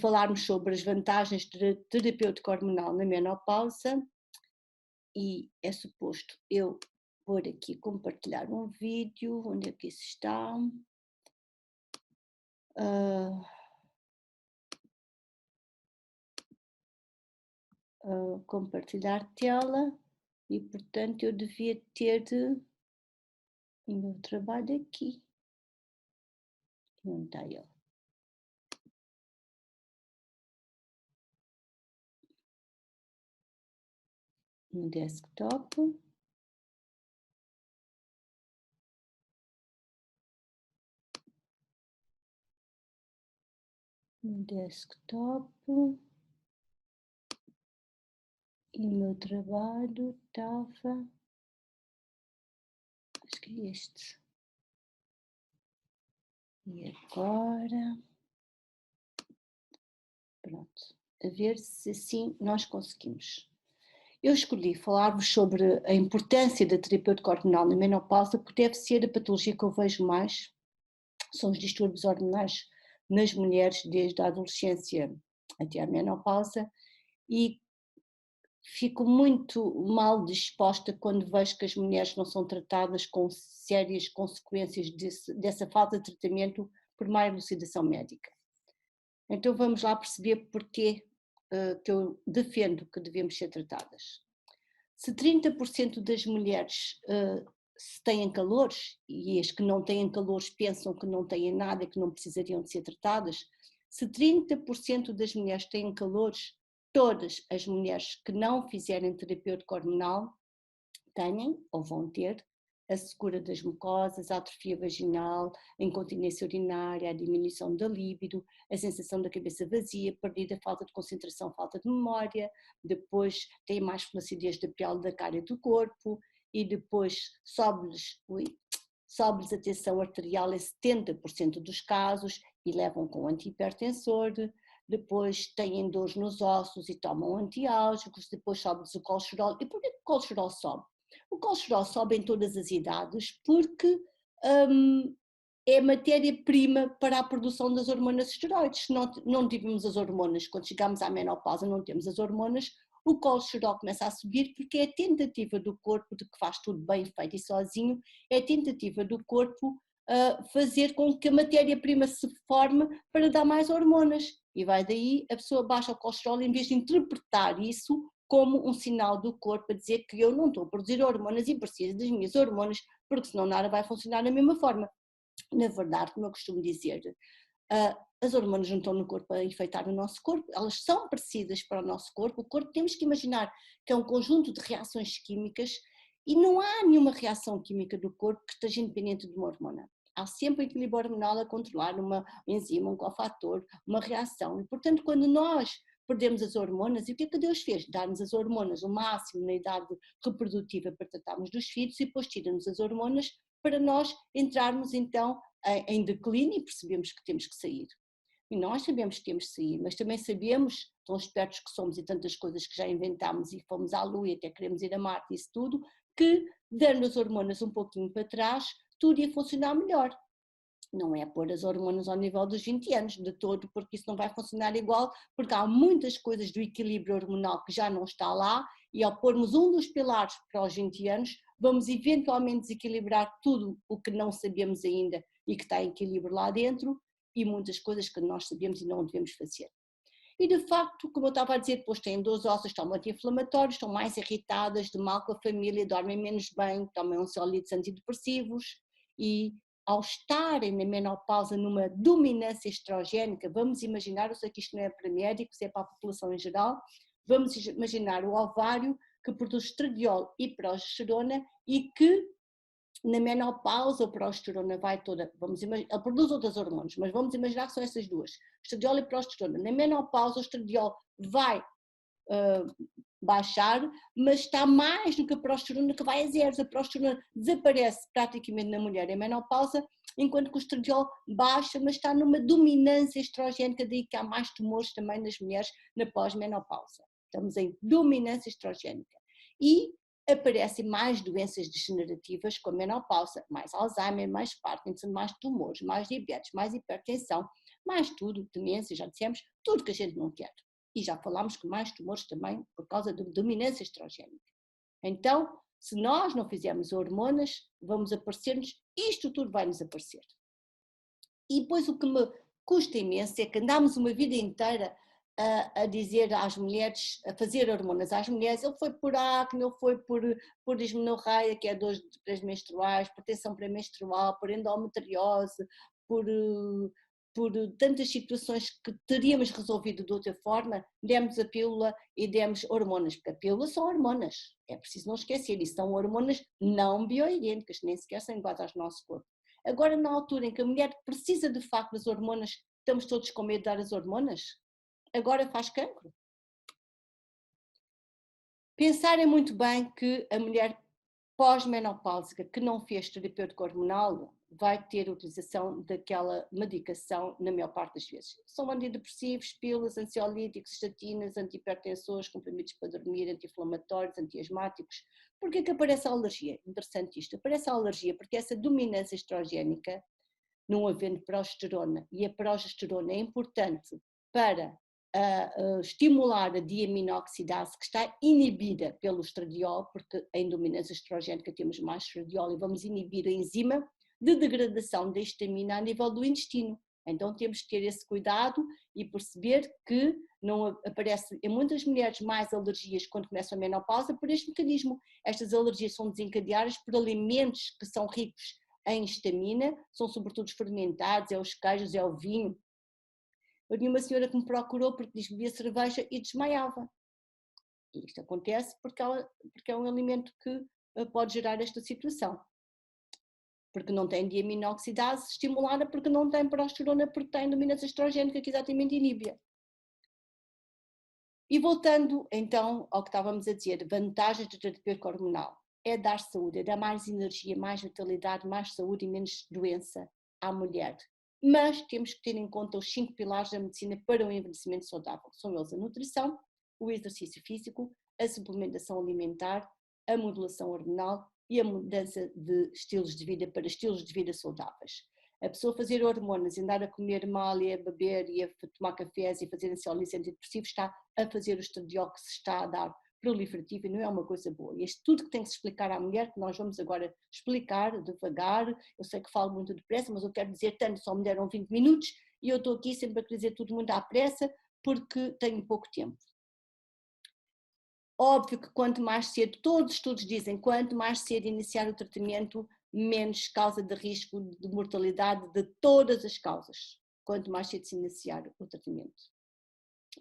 falarmos sobre as vantagens de terapêutica hormonal na menopausa e é suposto eu pôr aqui compartilhar um vídeo, onde é que isso está? Compartilhar tela e portanto eu devia ter o meu trabalho aqui. Onde está ele? No desktop. No desktop. E o meu trabalho estava, acho que é este. E agora, pronto, a ver se assim nós conseguimos. Eu escolhi falar-vos sobre a importância da terapêutica hormonal na menopausa porque deve ser a patologia que eu vejo mais, são os distúrbios hormonais nas mulheres desde a adolescência até a menopausa e fico muito mal disposta quando vejo que as mulheres não são tratadas com sérias consequências dessa falta de tratamento por má elucidação médica. Então vamos lá perceber porque que eu defendo que devemos ser tratadas. Se 30% das mulheres se têm calores, e as que não têm calores pensam que não têm nada e que não precisariam de ser tratadas, se 30% das mulheres têm calores, todas as mulheres que não fizerem terapêutica hormonal têm ou vão ter a secura das mucosas, a atrofia vaginal, a incontinência urinária, a diminuição da libido, a sensação da cabeça vazia, perdida, falta de concentração, falta de memória, depois tem mais flacidez da pele, da cara e do corpo, e depois sobe-lhes a tensão arterial em 70% dos casos e levam com antihipertensor, depois têm dores nos ossos e tomam antiálgicos, depois sobe-lhes o colesterol. E porquê que o colesterol sobe? O colesterol sobe em todas as idades porque é matéria-prima para a produção das hormonas esteroides. Se não tivermos as hormonas, quando chegamos à menopausa não temos as hormonas, o colesterol começa a subir porque é a tentativa do corpo, de que faz tudo bem feito e sozinho, é a tentativa do corpo fazer com que a matéria-prima se forme para dar mais hormonas. E vai daí, a pessoa baixa o colesterol em vez de interpretar isso como um sinal do corpo a dizer que eu não estou a produzir hormonas e preciso das minhas hormonas, porque senão nada vai funcionar da mesma forma. Na verdade, como eu costumo dizer, as hormonas não estão no corpo a enfeitar o nosso corpo, elas são parecidas para o nosso corpo. O corpo temos que imaginar que é um conjunto de reações químicas e não há nenhuma reação química do corpo que esteja independente de uma hormona. Há sempre equilíbrio hormonal a controlar uma enzima, um cofator, uma reação e, portanto, quando nós perdemos as hormonas, e o que é que Deus fez? Dar-nos as hormonas o máximo na idade reprodutiva para tratarmos dos filhos e depois tira-nos as hormonas para nós entrarmos então em declínio e percebemos que temos que sair. E nós sabemos que temos que sair, mas também sabemos, tão espertos que somos e tantas coisas que já inventámos e fomos à Lua e até queremos ir a Marte e isso tudo, que dando as hormonas um pouquinho para trás, tudo ia funcionar melhor. Não é pôr as hormonas ao nível dos 20 anos, de todo, porque isso não vai funcionar igual, porque há muitas coisas do equilíbrio hormonal que já não está lá, e ao pormos um dos pilares para os 20 anos, vamos eventualmente desequilibrar tudo o que não sabemos ainda e que está em equilíbrio lá dentro, e muitas coisas que nós sabemos e não devemos fazer. E de facto, como eu estava a dizer, depois têm dores ósseas, estão anti-inflamatórios, estão mais irritadas, de mal com a família, dormem menos bem, tomam ansiolíticos antidepressivos e ao estarem na menopausa numa dominância estrogénica, vamos imaginar, eu sei que isto não é para médicos, é para a população em geral, vamos imaginar o ovário que produz estradiol e progesterona e que na menopausa a progesterona vai toda, ela produz outras hormonas, mas vamos imaginar que são essas duas, estradiol e progesterona. Na menopausa o estradiol vai baixar, mas está mais do que a progesterona que vai a zeros. A progesterona desaparece praticamente na mulher em menopausa, enquanto que o estradiol baixa, mas está numa dominância estrogénica, daí que há mais tumores também nas mulheres na pós-menopausa. Estamos em dominância estrogénica. E aparecem mais doenças degenerativas com a menopausa, mais Alzheimer, mais Parkinson, mais tumores, mais diabetes, mais hipertensão, mais tudo, demência, já dissemos, tudo que a gente não quer. E já falámos que mais tumores também por causa da dominância estrogénica. Então, se nós não fizermos hormonas, vamos aparecer-nos, isto tudo vai-nos aparecer. E depois o que me custa imenso é que andámos uma vida inteira a dizer às mulheres, a fazer hormonas às mulheres, ele foi por acne, ele foi por dismenorreia, que é dores pré-menstruais, por tensão pré-menstrual, por endometriose, por tantas situações que teríamos resolvido de outra forma, demos a pílula e demos hormonas, porque a pílula são hormonas, é preciso não esquecer, e são hormonas não bioidênticas, nem sequer são iguais ao nosso corpo. Agora, na altura em que a mulher precisa de facto das hormonas, estamos todos com medo de dar as hormonas? Agora faz cancro. Pensarem muito bem que a mulher pós-menopáusica que não fez terapêutico hormonal vai ter utilização daquela medicação na maior parte das vezes. São antidepressivos, pílulas, ansiolíticos, estatinas, antihipertensores, comprimidos para dormir, anti-inflamatórios, antiasmáticos. Porquê que aparece a alergia? Interessante isto. Aparece a alergia porque essa dominância estrogénica, não havendo progesterona, e a progesterona é importante para estimular a diaminoxidase, que está inibida pelo estradiol, porque em dominância estrogénica temos mais estradiol e vamos inibir a enzima de degradação da histamina a nível do intestino. Então temos que ter esse cuidado e perceber que não aparece em muitas mulheres mais alergias quando começam a menopausa por este mecanismo. Estas alergias são desencadeadas por alimentos que são ricos em histamina, são sobretudo os fermentados, é os queijos, é o vinho. Eu tinha uma senhora que me procurou porque diz que bebia cerveja e desmaiava. E isto acontece porque é um alimento que pode gerar esta situação. Porque não tem diaminoxidase estimulada, porque não tem progesterona, porque tem dominância estrogénica que exatamente inibe. E voltando então ao que estávamos a dizer, vantagens do terapêutico hormonal. É dar saúde, é dar mais energia, mais vitalidade, mais saúde e menos doença à mulher. Mas temos que ter em conta os 5 pilares da medicina para um envelhecimento saudável. São eles a nutrição, o exercício físico, a suplementação alimentar, a modulação hormonal e a mudança de estilos de vida para estilos de vida saudáveis. A pessoa fazer hormonas, andar a comer mal e a beber e a tomar cafés e fazer ansiolíticos antidepressivos está a fazer o estradiol que se está a dar proliferativo e não é uma coisa boa. E isto tudo que tem que se explicar à mulher, que nós vamos agora explicar devagar, eu sei que falo muito depressa, mas eu quero dizer tanto, só me deram 20 minutos e eu estou aqui sempre a dizer tudo muito à pressa porque tenho pouco tempo. Óbvio que quanto mais cedo, todos os estudos dizem, quanto mais cedo iniciar o tratamento, menos causa de risco de mortalidade de todas as causas. Quanto mais cedo se iniciar o tratamento,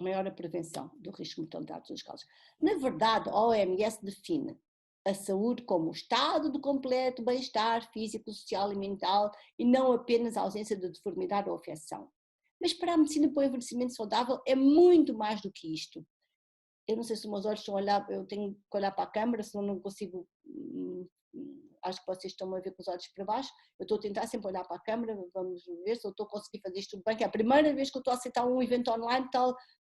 maior a prevenção do risco de mortalidade de todas as causas. Na verdade, a OMS define a saúde como o estado de completo bem-estar físico, social e mental e não apenas a ausência de deformidade ou afecção. Mas para a medicina para o envelhecimento saudável é muito mais do que isto. Eu não sei se os meus olhos estão a olhar, eu tenho que olhar para a câmara, senão não consigo, acho que vocês estão a ver com os olhos para baixo, eu estou a tentar sempre olhar para a câmara, vamos ver se eu estou a conseguir fazer isto tudo bem, que é a primeira vez que eu estou a aceitar um evento online,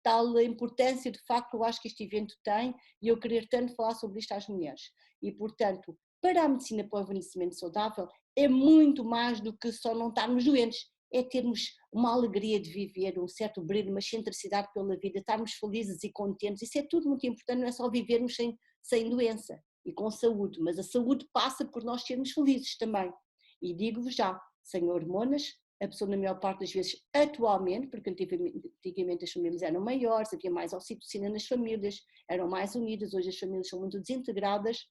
tal importância de facto eu acho que este evento tem e eu querer tanto falar sobre isto às mulheres. E portanto, para a medicina para o envelhecimento saudável é muito mais do que só não estarmos doentes, é termos uma alegria de viver, um certo brilho, uma excentricidade pela vida, estarmos felizes e contentes, isso é tudo muito importante, não é só vivermos sem doença e com saúde, mas a saúde passa por nós sermos felizes também. E digo-vos já, sem hormonas, a pessoa na maior parte das vezes, atualmente, porque antigamente as famílias eram maiores, havia mais oxitocina nas famílias, eram mais unidas, hoje as famílias são muito desintegradas,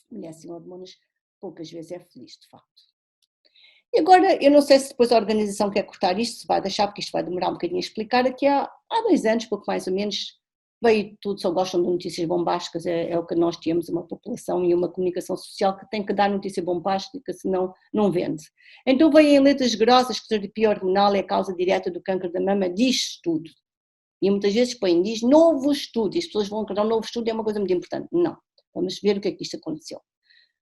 mulher sem hormonas poucas vezes é feliz, de facto. E agora, eu não sei se depois a organização quer cortar isto, se vai deixar, porque isto vai demorar um bocadinho a explicar, aqui há 2 anos, pouco mais ou menos, veio tudo, só gostam de notícias bombásticas, é o que nós temos, uma população e uma comunicação social que tem que dar notícia bombástica, senão não vende. Então veio em letras grossas que a terapia hormonal é a causa direta do câncer da mama, diz estudo. E muitas vezes diz novo estudo, e as pessoas vão acreditar um novo estudo é uma coisa muito importante. Não, vamos ver o que é que isto aconteceu.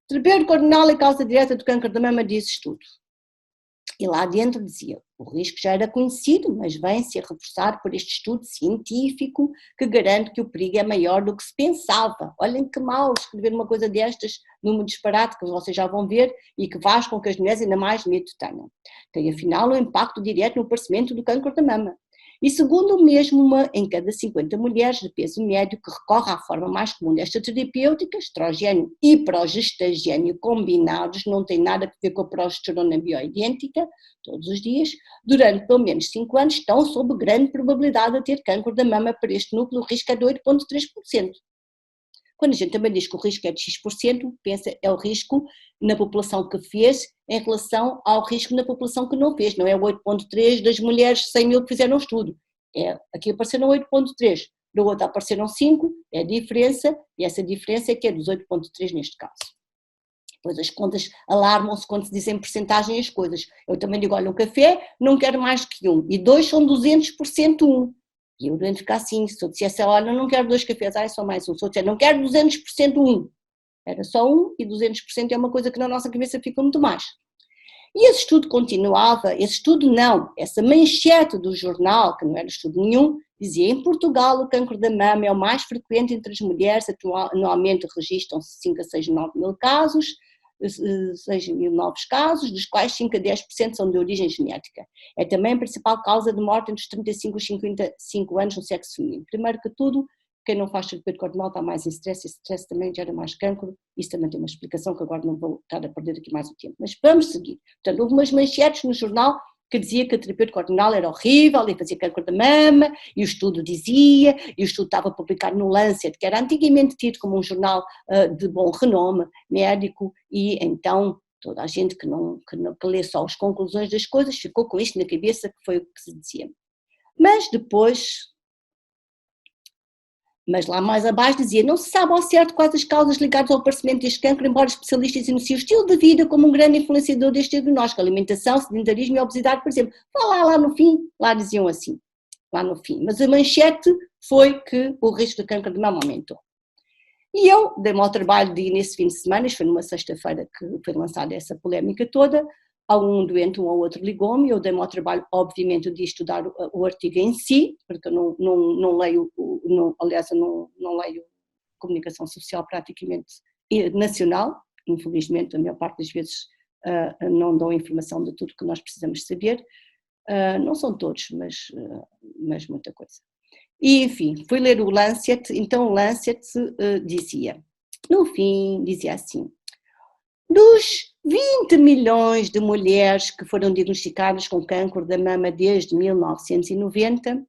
Terapia hormonal é a causa direta do câncer da mama, diz estudo. E lá dentro dizia, O risco já era conhecido, mas vem-se a reforçar por este estudo científico que garante que o perigo é maior do que se pensava. Olhem que mal escrever uma coisa destas, num disparate que vocês já vão ver e que faz com que as mulheres ainda mais medo tenham. Tem afinal um impacto direto no aparecimento do cancro da mama. E segundo mesmo uma em cada 50 mulheres de peso médio que recorre à forma mais comum desta terapêutica, estrogênio e progestagênio combinados, não tem nada a ver com a progesterona bioidêntica, todos os dias, durante pelo menos 5 anos estão sob grande probabilidade de ter cancro da mama. Para este núcleo o risco é de 8,3%. Quando a gente também diz que o risco é de X%, pensa, é o risco na população que fez em relação ao risco na população que não fez, não é o 8,3 das mulheres 100 mil que fizeram o estudo, aqui apareceram 8,3, do outro apareceram 5, é a diferença, e essa diferença é que é dos 8,3 neste caso. Depois as contas alarmam-se quando se dizem porcentagem as coisas, eu também digo, olha, um café não quero mais que um, e 2 são 200% um. E eu devia ficar assim, se eu dissesse, olha, não quero 2 cafés, é só mais um. Se eu disser, não quero 200% um, era só um, e 200% é uma coisa que na nossa cabeça fica muito mais. E esse estudo continuava, essa manchete do jornal, que não era estudo nenhum, dizia, em Portugal o cancro da mama é o mais frequente entre as mulheres, anualmente registram-se 5 a 6, 9 mil casos, 6 mil novos casos, dos quais 5 a 10% são de origem genética. É também a principal causa de morte entre os 35 e 55 anos no sexo feminino. Primeiro que tudo, quem não faz terapia hormonal está mais em stress, e stress também gera mais cancro, isso também tem uma explicação que agora não vou estar a perder aqui mais o tempo. Mas vamos seguir. Portanto, houve umas manchetes no jornal que dizia que a terapia hormonal era horrível e fazia cancro da mama, e o estudo dizia, e o estudo estava publicado no Lancet, que era antigamente tido como um jornal de bom renome médico, e então toda a gente que lê só as conclusões das coisas ficou com isto na cabeça, que foi o que se dizia. Mas lá mais abaixo dizia, não se sabe ao certo quais as causas ligadas ao aparecimento deste cancro, embora especialistas enunciem o estilo de vida como um grande influenciador deste diagnóstico, alimentação, sedentarismo e obesidade, por exemplo. Lá no fim, lá diziam assim, lá no fim. Mas a manchete foi que o risco de cancro de mama aumentou. E eu dei-me ao trabalho de ir nesse fim de semana, isto foi numa sexta-feira que foi lançada essa polémica toda, a um doente, um ou outro ligou-me, eu dei-me ao trabalho, obviamente, de estudar o artigo em si, porque eu não leio, aliás, eu não leio comunicação social praticamente nacional, infelizmente, a maior parte das vezes não dão informação de tudo que nós precisamos saber, não são todos, mas muita coisa. E, enfim, fui ler o Lancet, então o Lancet dizia assim, dos 20 milhões de mulheres que foram diagnosticadas com cancro da mama desde 1990,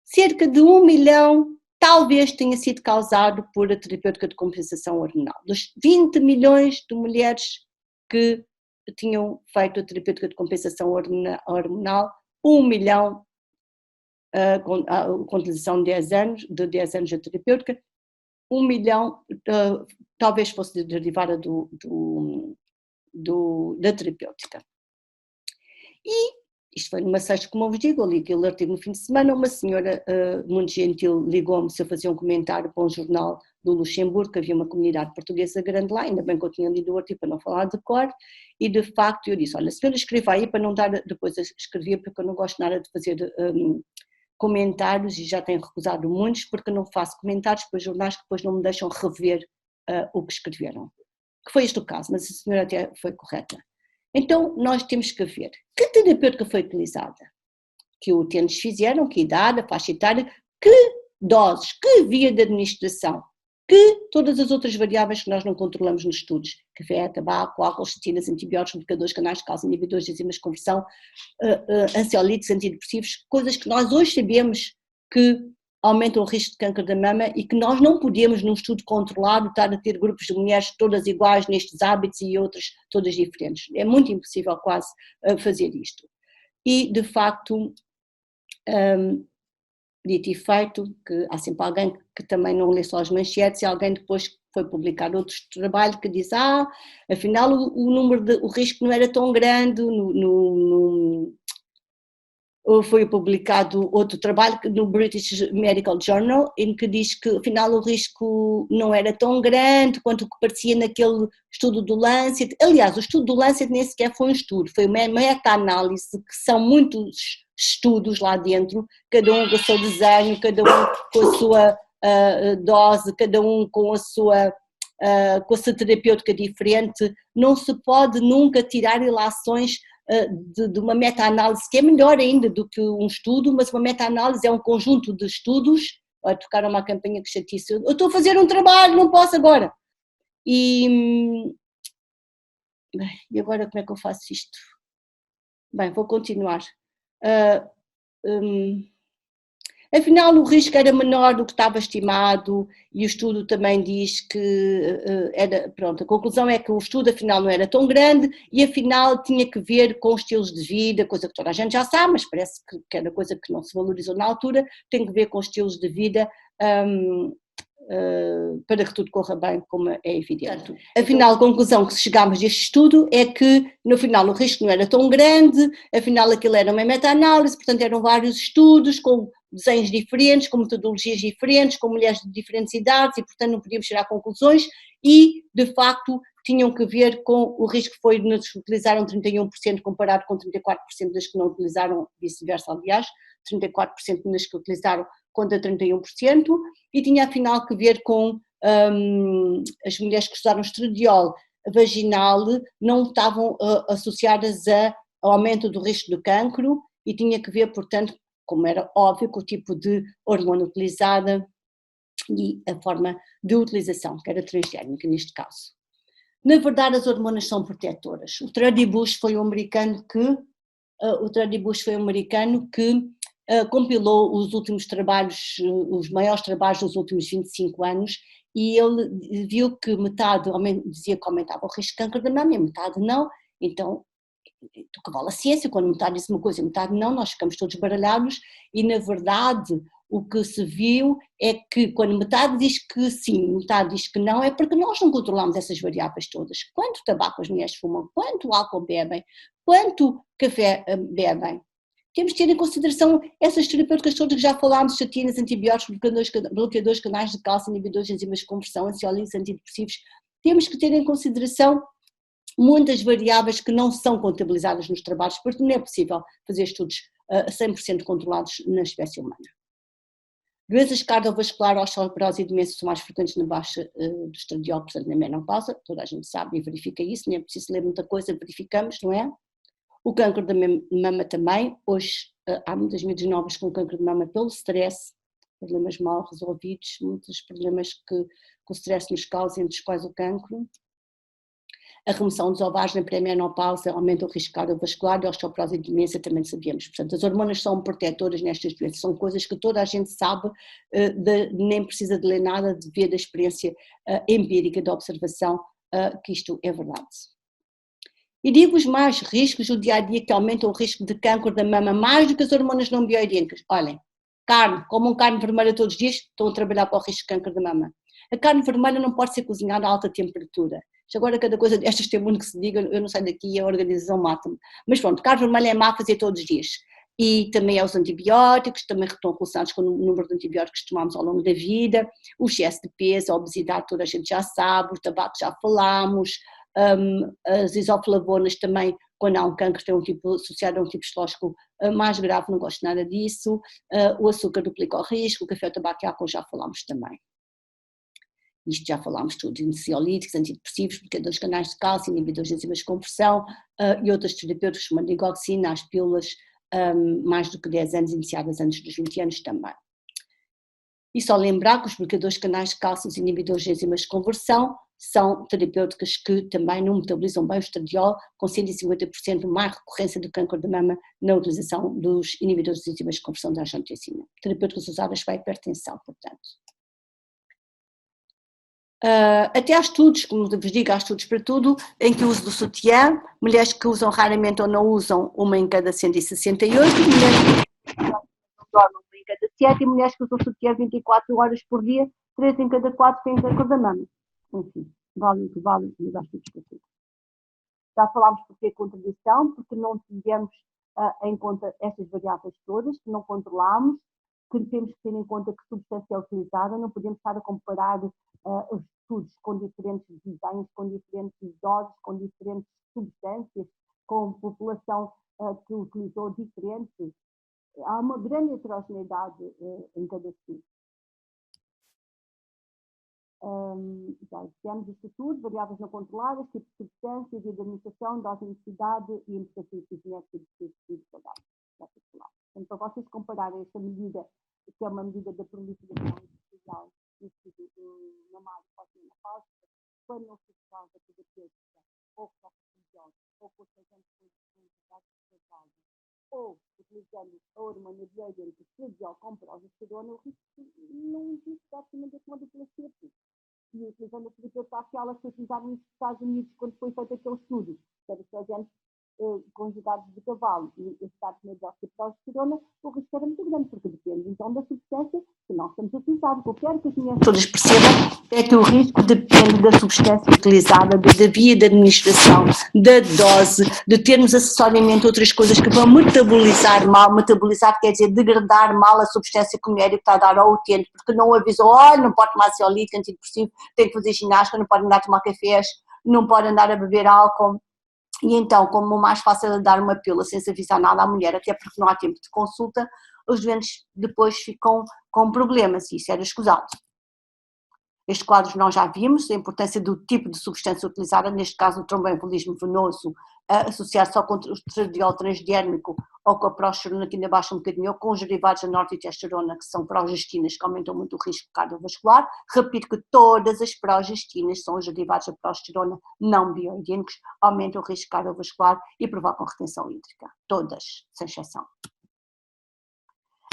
cerca de 1 milhão talvez tenha sido causado por a terapêutica de compensação hormonal. Dos 20 milhões de mulheres que tinham feito a terapêutica de compensação hormonal, 1 milhão com utilização de 10 anos de terapêutica, 1 milhão talvez fosse derivada da terapêutica. E isto foi numa sexta, como eu vos digo, eu li aquele artigo no fim de semana, uma senhora muito gentil ligou-me se eu fazia um comentário para um jornal do Luxemburgo, que havia uma comunidade portuguesa grande lá, ainda bem que eu tinha lido o artigo para não falar de cor, e de facto eu disse, olha, senhora, escreva aí para não dar, depois a escrever, porque eu não gosto nada de fazer comentários, e já tenho recusado muitos, porque eu não faço comentários para jornais que depois não me deixam rever o que escreveram. Que foi este o caso, mas a senhora até foi correta. Então, nós temos que ver que terapêutica foi utilizada, que utentes fizeram, que idade, a faixa etária, que doses, que via de administração, que todas as outras variáveis que nós não controlamos nos estudos, café, tabaco, álcool, estatinas, antibióticos, bloqueadores, canais de cálcio, inibidores de enzimas de conversão, ansiolíticos, antidepressivos, coisas que nós hoje sabemos que aumentam o risco de câncer da mama e que nós não podemos, num estudo controlado, estar a ter grupos de mulheres todas iguais nestes hábitos e outras todas diferentes. É muito impossível quase fazer isto. E, de facto, dito e feito, que há sempre alguém que também não lê só as manchetes e alguém depois foi publicar outro trabalho que diz, afinal o risco não era tão grande foi publicado outro trabalho no British Medical Journal, em que diz que afinal o risco não era tão grande quanto o que parecia naquele estudo do Lancet. Aliás, o estudo do Lancet nem sequer foi um estudo, foi uma meta-análise, que são muitos estudos lá dentro, cada um com o seu desenho, cada um com a sua dose, cada um com a sua terapêutica diferente. Não se pode nunca tirar ilações de uma meta-análise, que é melhor ainda do que um estudo, mas uma meta-análise é um conjunto de estudos. Olha, tocaram uma campanha que chatice, eu estou a fazer um trabalho, não posso agora. E agora como é que eu faço isto? Bem, vou continuar. Afinal, o risco era menor do que estava estimado e o estudo também diz que pronto, a conclusão é que o estudo afinal não era tão grande e afinal tinha que ver com estilos de vida, coisa que toda a gente já sabe, mas parece que era coisa que não se valorizou na altura, tem que ver com estilos de vida para que tudo corra bem, como é evidente. Afinal, a conclusão que chegámos deste estudo é que, no final, o risco não era tão grande, afinal aquilo era uma meta-análise, portanto eram vários estudos com desenhos diferentes, com metodologias diferentes, com mulheres de diferentes idades e, portanto, não podíamos chegar a conclusões e, de facto, tinham que ver com o risco que foi nas que utilizaram 31% comparado com 34% das que não utilizaram, vice-versa, aliás, 34% nas que utilizaram contra 31%, e tinha afinal que ver com as mulheres que usaram estradiol vaginal não estavam associadas ao aumento do risco de cancro e tinha que ver, portanto, como era óbvio, com o tipo de hormona utilizada e a forma de utilização, que era transgénica neste caso. Na verdade, as hormonas são protetoras. O Trudy Bush foi um americano que compilou os últimos trabalhos, os maiores trabalhos dos últimos 25 anos, e ele viu que metade dizia que aumentava o risco de câncer da mama e metade não. Então, do que vale a ciência, quando metade diz uma coisa e metade não, nós ficamos todos baralhados, e na verdade o que se viu é que quando metade diz que sim, metade diz que não, é porque nós não controlamos essas variáveis todas. Quanto tabaco as mulheres fumam, quanto álcool bebem, quanto café bebem. Temos de ter em consideração essas terapêuticas todas que já falámos, estatinas, antibióticos, bloqueadores, canais de cálcio, inibidores de enzimas de conversão, ansiolíticos, antidepressivos. Temos que ter em consideração muitas variáveis que não são contabilizadas nos trabalhos, porque não é possível fazer estudos 100% controlados na espécie humana. Doenças cardiovasculares, osteoporose e demência são mais frequentes na baixa do estradiol, portanto na menopausa, toda a gente sabe e verifica isso, nem é preciso ler muita coisa, verificamos, não é? O câncer da mama também, hoje há muitas medidas novas com câncer de mama pelo stress, problemas mal resolvidos, muitos problemas que o stress nos causa, entre os quais o cancro. A remoção dos ovários na pré-menopausa aumenta o risco cardiovascular e a osteoporose e demência também sabemos. Portanto, as hormonas são protetoras nestas doenças, são coisas que toda a gente sabe, nem precisa de ler nada, de ver da experiência empírica, da observação, que isto é verdade. E digo-vos mais, riscos do dia-a-dia que aumentam o risco de câncer da mama mais do que as hormonas não bioidênticas. Olhem, carne, comam carne vermelha todos os dias, estão a trabalhar para o risco de câncer da mama. A carne vermelha não pode ser cozinhada a alta temperatura. Agora cada coisa destas tem muito que se diga, eu não saio daqui e a organização mata-me. Mas pronto, carne vermelha é má fazer todos os dias. E também é os antibióticos, também estão relacionados com o número de antibióticos que tomamos ao longo da vida, o excesso de peso, a obesidade, toda a gente já sabe, o tabaco já falámos, as isoflavonas também, quando há um cancro, tem um tipo associado a um tipo histológico mais grave, não gosto nada disso, o açúcar duplica o risco, o café, o tabaco e o álcool já falámos também. Isto já falámos tudo, ansiolíticos, antidepressivos, bloqueadores de canais de cálcio, inibidores de enzimas de conversão e outras terapêuticas como a digoxina, as pílulas, mais do que 10 anos, iniciadas antes dos 20 anos também. E só lembrar que os bloqueadores de canais de cálcio e inibidores de enzimas de conversão são terapêuticas que também não metabolizam bem o estradiol, com 150% mais recorrência do câncer de mama na utilização dos inibidores de enzimas de conversão da angiotensina. Terapêuticas usadas para a hipertensão, portanto. Até há estudos, como vos digo, há estudos para tudo, em que o uso do sutiã, mulheres que usam raramente ou não usam, uma em cada 168, mulheres que não dormem, uma em cada 7, e mulheres que usam sutiã 24 horas por dia, 3 em cada 4 têm câncer da mama. Enfim, vale o que vale, mas há estudos para tudo. Já falámos por ter contradição, porque não tivemos em conta estas variáveis todas, que não controlamos, que temos que ter em conta que substância é utilizada, não podemos estar a comparar os estudos com diferentes desenhos, com diferentes doses, com diferentes substâncias, com população que utilizou diferentes. Há uma grande heterogeneidade em cada estudo. Já dissemos isto tudo, variáveis não controladas, tipo de substância, via de administração, dose de necessidade e importância epidemiológica de estudo saudável. Então, para vocês compararem esta medida, que é uma medida da proliferação industrial mamário pós-menopáusica, quando não se utilizava terapêutica, ou farmacológica, ou com os agentes de ou utilizando a hormona bioidêntica estradiol com progesterona, o risco não existe praticamente como do placebo. E utilizando a terapêutica axial, as foi utilizada nos Estados Unidos quando foi feito aquele estudo, que era agentes conjugados de cavalo e estados de progesterona, o risco era muito grande, porque depende então da substância que nós estamos a utilizar. O que eu quero que as mulheres todas percebam é que o risco depende da substância utilizada, da via de administração, da dose, de termos acessoriamente outras coisas que vão metabolizar mal. Metabolizar quer dizer degradar mal a substância que o médico está a dar ao utente, porque não avisou, olha, não pode tomar ansiolítico, antidepressivo, tem que fazer ginástica, não pode andar a tomar cafés, não pode andar a beber álcool. E então, como o mais fácil é dar uma pílula sem se avisar nada à mulher, até porque não há tempo de consulta, os doentes depois ficam com problemas, e isso era escusado. Estes quadros nós já vimos, a importância do tipo de substância utilizada, neste caso o tromboembolismo venoso, associado só com o estradiol transdérmico ou com a progesterona, que ainda baixa um bocadinho, ou com os derivados da nortitestosterona, que são progestinas, que aumentam muito o risco cardiovascular. Repito que todas as progestinas são os derivados da progesterona não bioidênticos, aumentam o risco cardiovascular e provocam retenção hídrica. Todas, sem exceção.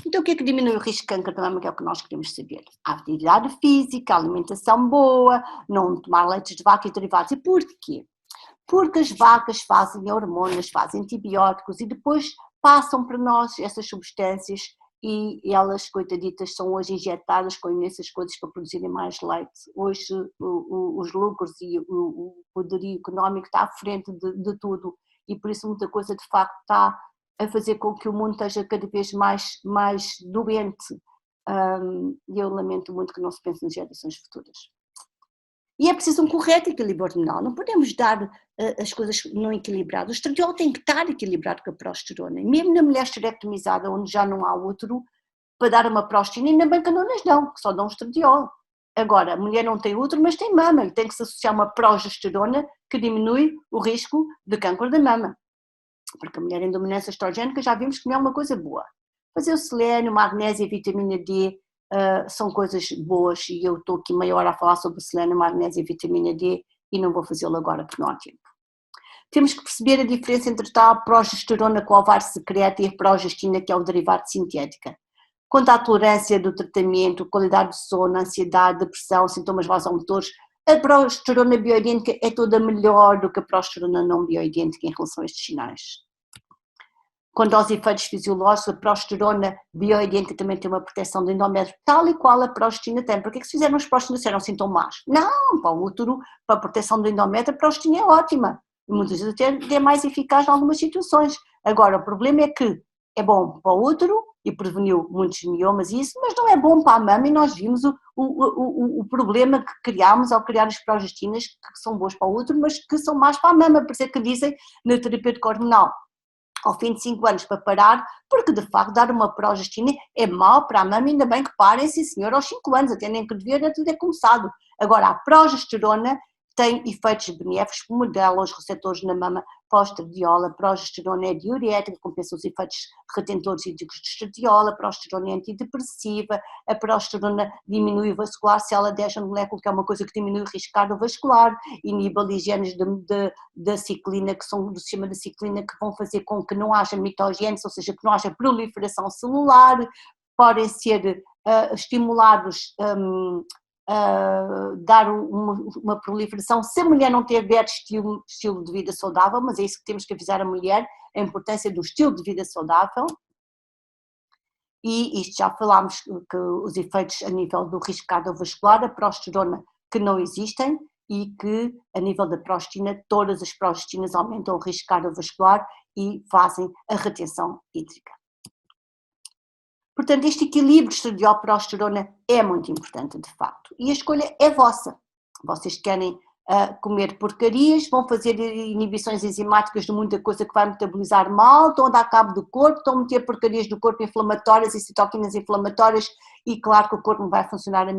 Então, o que é que diminui o risco de câncer da mama, que é o que nós queremos saber? A atividade física, a alimentação boa, não tomar leites de vaca e derivados. E porquê? Porque as vacas fazem hormonas, fazem antibióticos e depois passam para nós essas substâncias e elas, coitaditas, são hoje injetadas com imensas coisas para produzirem mais leite. Hoje os lucros e o poderio económico está à frente de tudo e por isso muita coisa de facto está a fazer com que o mundo esteja cada vez mais doente. E eu lamento muito que não se pense nas gerações futuras. E é preciso um correto equilíbrio hormonal, não podemos dar as coisas não equilibradas. O estradiol tem que estar equilibrado com a progesterona, e mesmo na mulher esterectomizada, onde já não há útero, para dar uma progestina, ainda bem que não nas dão, que só dão estradiol. Agora, a mulher não tem útero, mas tem mama, e tem que se associar uma progesterona que diminui o risco de câncer da mama. Porque a mulher em dominância estrogénica já vimos que não é uma coisa boa. Fazer o selênio, magnésio e vitamina D são coisas boas e eu estou aqui meia hora a falar sobre o selênio, magnésio e vitamina D e não vou fazê-lo agora porque não há tempo. Temos que perceber a diferença entre tal progesterona que o ovário secreta e a progestina, que é o derivado de sintética. Quanto à tolerância do tratamento, qualidade de sono, ansiedade, depressão, sintomas vasomotores, a progesterona bioidêntica é toda melhor do que a progesterona não bioidêntica em relação a estes sinais. Quanto aos efeitos fisiológicos, a progesterona bioidêntica também tem uma proteção do endométrio, tal e qual a progestina tem. Porque é que se fizeram as progestinas eram sintomas? Não, para o útero, para a proteção do endométrio, a progestina é ótima. E muitas vezes até é mais eficaz em algumas situações. Agora, o problema é que é bom para o útero e preveniu muitos miomas e isso, mas não é bom para a mama e nós vimos o problema que criámos ao criar as progestinas, que são boas para o útero, mas que são más para a mama, por isso é que dizem na terapêutica hormonal, ao fim de 5 anos para parar, porque de facto dar uma progestina é mau para a mama, ainda bem que parem, sim senhor, aos 5 anos, até nem que devia ter começado. Agora, a progesterona tem efeitos benéficos, modela os receptores na mama pós-estradiol, a progesterona é diurética, compensa os efeitos retentores hídricos de estradiol, a progesterona é antidepressiva, a progesterona diminui o vascular se ela deixa no molécula, que é uma coisa que diminui o risco cardiovascular, inibe ligenes da ciclina, que são do sistema da ciclina, que vão fazer com que não haja mitogênese, ou seja, que não haja proliferação celular, podem ser estimulados dar uma proliferação, se a mulher não tiver estilo de vida saudável, mas é isso que temos que avisar a mulher, a importância do estilo de vida saudável, e isto já falámos que os efeitos a nível do risco cardiovascular, a progesterona que não existem, e que a nível da progestina, todas as progestinas aumentam o risco cardiovascular e fazem a retenção hídrica. Portanto, este equilíbrio estradiol-progesterona é muito importante, de facto, e a escolha é vossa. Vocês querem comer porcarias, vão fazer inibições enzimáticas de muita coisa que vai metabolizar mal, estão a dar cabo do corpo, estão a meter porcarias do corpo inflamatórias e citoquinas inflamatórias, e claro que o corpo não vai funcionar da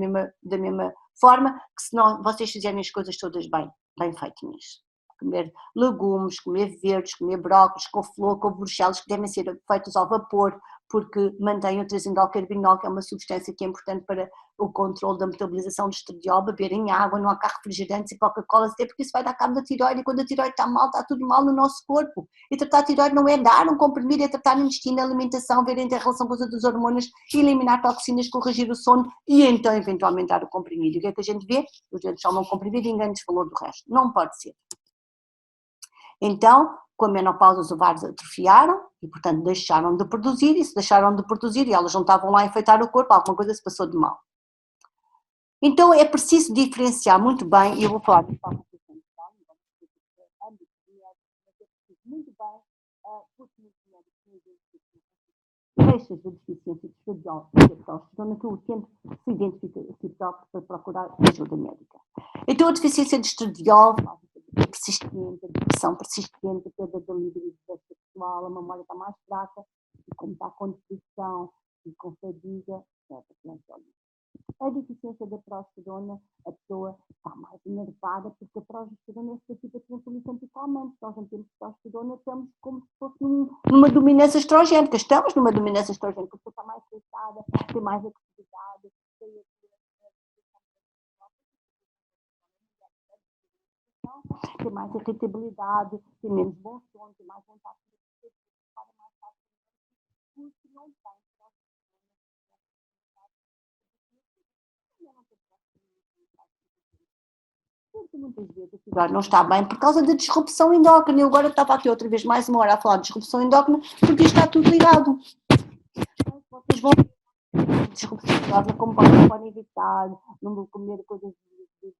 mesma forma que se não vocês fizerem as coisas todas bem feitinhas. Comer legumes, comer verdes, comer brócolis, couve-flor, couve-bruxelas, que devem ser feitos ao vapor, porque mantém o trazindolcarbinol, que é uma substância que é importante para o controle da metabolização do estradiol, beberem água, não há cá refrigerantes e Coca-Cola, até porque isso vai dar cabo da tiroide, e quando a tiroide está mal, está tudo mal no nosso corpo. E tratar a tiroide não é dar um comprimido, é tratar o intestino, a alimentação, ver a relação com os outros hormônios, eliminar toxinas, corrigir o sono e então eventualmente dar o comprimido. E o que é que a gente vê? Os doentes tomam o comprimido e ninguém nos falou do resto. Não pode ser. Então, com a menopausa os ovários atrofiaram e, portanto, deixaram de produzir, e se deixaram de produzir e elas não estavam lá a enfeitar o corpo, alguma coisa se passou de mal. Então é preciso diferenciar muito bem, e eu vou falar disso muito bem, porque queixas de deficiência de estradiol e de progesterona que o utente se identifica para procurar ajuda médica. Então a deficiência de estradiol persistente, a depressão persistente, a perda da libido sexual, a memória está mais fraca, e como está com depressão e com fadiga, a deficiência da progesterona, a pessoa está mais enervada, porque a progesterona é tipo tranquilizante e calmante. Nós não temos progesterona, estamos como se fosse numa dominância estrogénica. Estamos numa dominância estrogénica, a pessoa está mais estressada, tem mais agressividade, tem mais irritabilidade, tem menos bom sono, tem mais vontade de para mais fácil, porque não tem porque muitas vezes a tiroide não está bem por causa da disrupção endócrina. Eu agora estava aqui outra vez mais uma hora a falar de disrupção endócrina porque isto está tudo ligado. Vocês vão disrupção endócrina, como podem evitar, não vão comer coisas de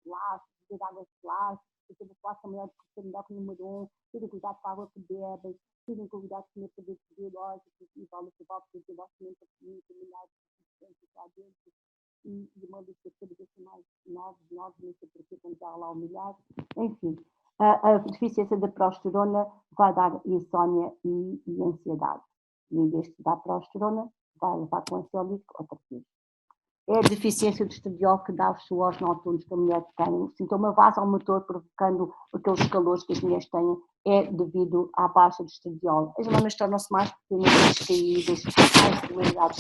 plástico, beber água de plástico, porque o plástico é melhor disrupção endócrina número 1, terem cuidado com a água que bebem, terem cuidado com comer produtos biológicos, e vale o que eu gosto muito de comer, milhares de substâncias lá dentro, e uma das coisas assim mais novas, não sei porque quando já lá humilhar, enfim, a deficiência da progesterona vai dar insónia e ansiedade, e em vez de dar progesterona, vai levar com ansiolítico outra coisa. É a deficiência do estradiol que dá os suores noturnos que a mulher tem, o sintoma vasomotor provocando aqueles calores que as mulheres têm, é devido à baixa do estradiol. As mamas tornam-se mais pequenas, mais caídas, mais irregularidades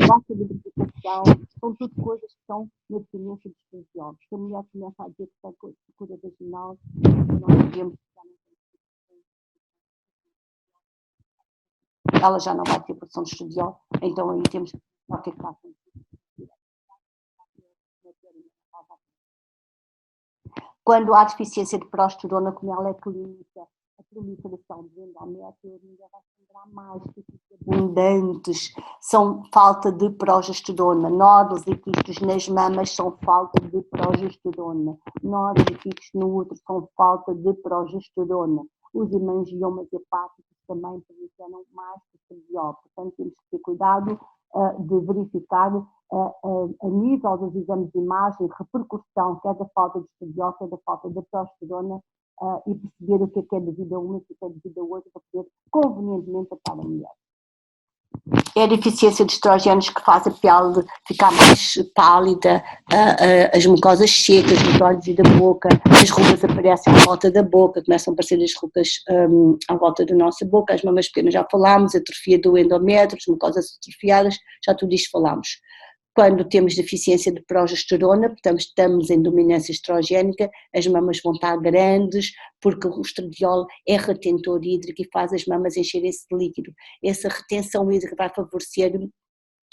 baixa de lubrificação, são tudo coisas que estão na dependência do estradiol. Se a mulher começa a dizer que está com cura vaginal, nós devemos ela já não vai ter produção de estradiol, então aí temos que ver o que é que está acontecendo. Quando há deficiência de progesterona, como ela é clínica, a proliferação do endométrio ainda vai se lembrar mais, abundantes, são falta de progesterona, nódulos e quistos nas mamas são falta de progesterona, nódulos e quistos no útero são falta de progesterona, os hemangiomas hepáticos também produzem mais estradiol, portanto temos que ter cuidado de verificar a nível dos exames de imagem, repercussão, quer da falta de estradiol, quer da falta de progesterona, e perceber o que é devido a uma e o que é devido a outra, para poder convenientemente tratar a mulher. É a deficiência de estrógenos que faz a pele ficar mais pálida, as mucosas secas dos olhos e da boca, as rugas aparecem à volta da boca, começam a aparecer as rugas à volta da nossa boca, as mamas pequenas já falámos, a atrofia do endométrio, as mucosas atrofiadas, já tudo isto falámos. Quando temos deficiência de progesterona, estamos em dominância estrogénica, as mamas vão estar grandes, porque o estradiol é retentor hídrico e faz as mamas encherem-se de líquido. Essa retenção hídrica vai favorecer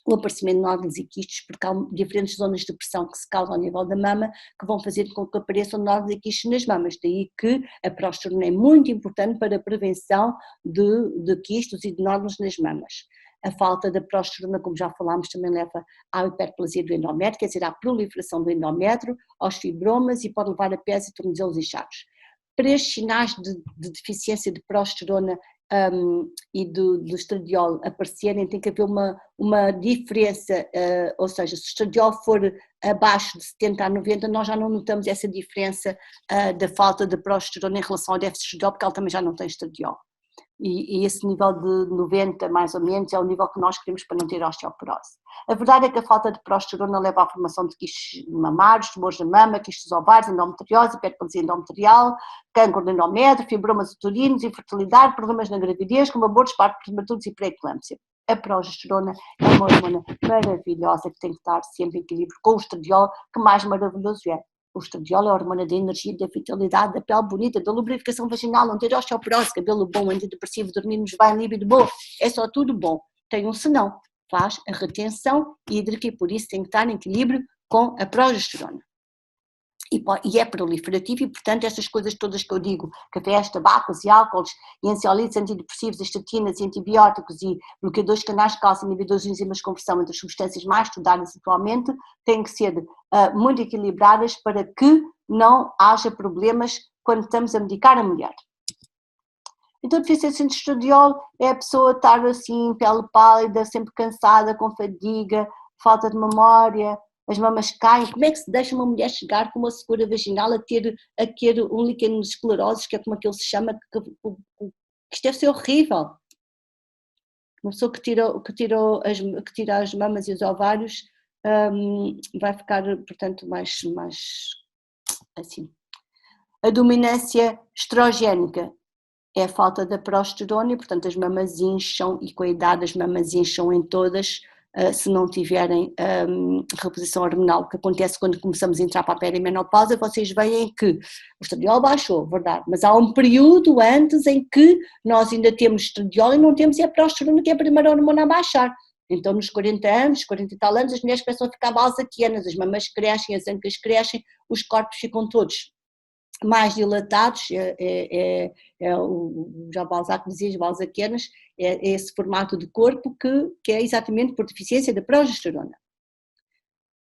o aparecimento de nódulos e quistos, porque há diferentes zonas de pressão que se causam ao nível da mama, que vão fazer com que apareçam nódulos e quistos nas mamas. Daí que a progesterona é muito importante para a prevenção de quistos e de nódulos nas mamas. A falta da progesterona, como já falámos, também leva à hiperplasia do endométrio, quer dizer, à proliferação do endométrio, aos fibromas e pode levar a pés e tornozelos inchados. para estes sinais de deficiência de progesterona e do estradiol aparecerem, tem que haver uma diferença, ou seja, se o estradiol for abaixo de 70 a 90, nós já não notamos essa diferença da falta de progesterona em relação ao déficit de estradiol, porque ela também já não tem estradiol. E esse nível de 90, mais ou menos, é o nível que nós queremos para não ter osteoporose. A verdade é que a falta de progesterona leva à formação de quistes mamários, tumores da mama, quistes ovários, endometriose, hiperplasia endometrial, cancro de endométrio, fibromas uterinos, infertilidade, problemas na gravidez, como abortos, partos prematuros e pré-eclâmpsia. A progesterona é uma hormona maravilhosa que tem que estar sempre em equilíbrio com o estradiol, que mais maravilhoso é. O estradiol é a hormona da energia, da vitalidade, da pele bonita, da lubrificação vaginal, não ter osteoporose, cabelo bom, antidepressivo, dormirmos bem, líbido bom, é só tudo bom. Tem um senão, faz a retenção hídrica e por isso tem que estar em equilíbrio com a progesterona. E é proliferativo e, portanto, estas coisas todas que eu digo, cafés, tabacos e álcools, e ansiolíticos, antidepressivos, estatinas, antibióticos e bloqueadores de canais de cálcio, inibidores de enzimas de conversão entre as substâncias mais estudadas atualmente, têm que ser muito equilibradas para que não haja problemas quando estamos a medicar a mulher. Então, a deficiência de estradiol é a pessoa estar assim, pele pálida, sempre cansada, com fadiga, falta de memória, as mamas caem. Como é que se deixa uma mulher chegar com uma secura vaginal a ter um líquen de esclerose, que é como aquilo se chama, que isto deve ser horrível. Uma pessoa que tira as mamas e os ovários vai ficar, portanto, mais assim. A dominância estrogénica é a falta da progesterona e, portanto, as mamas incham e com a idade as mamas incham em todas, se não tiverem reposição hormonal. O que acontece quando começamos a entrar para a perimenopausa, vocês veem que o estradiol baixou, verdade, mas há um período antes em que nós ainda temos estradiol e não temos a progesterona, que é a primeira hormona a baixar. Então, nos 40 anos, 40 e tal anos, as mulheres começam a ficar balzaquianas, as mamas crescem, as ancas crescem, os corpos ficam todos mais dilatados, já Balzac dizia, as balzaquianas, é esse formato de corpo que é exatamente por deficiência da progesterona.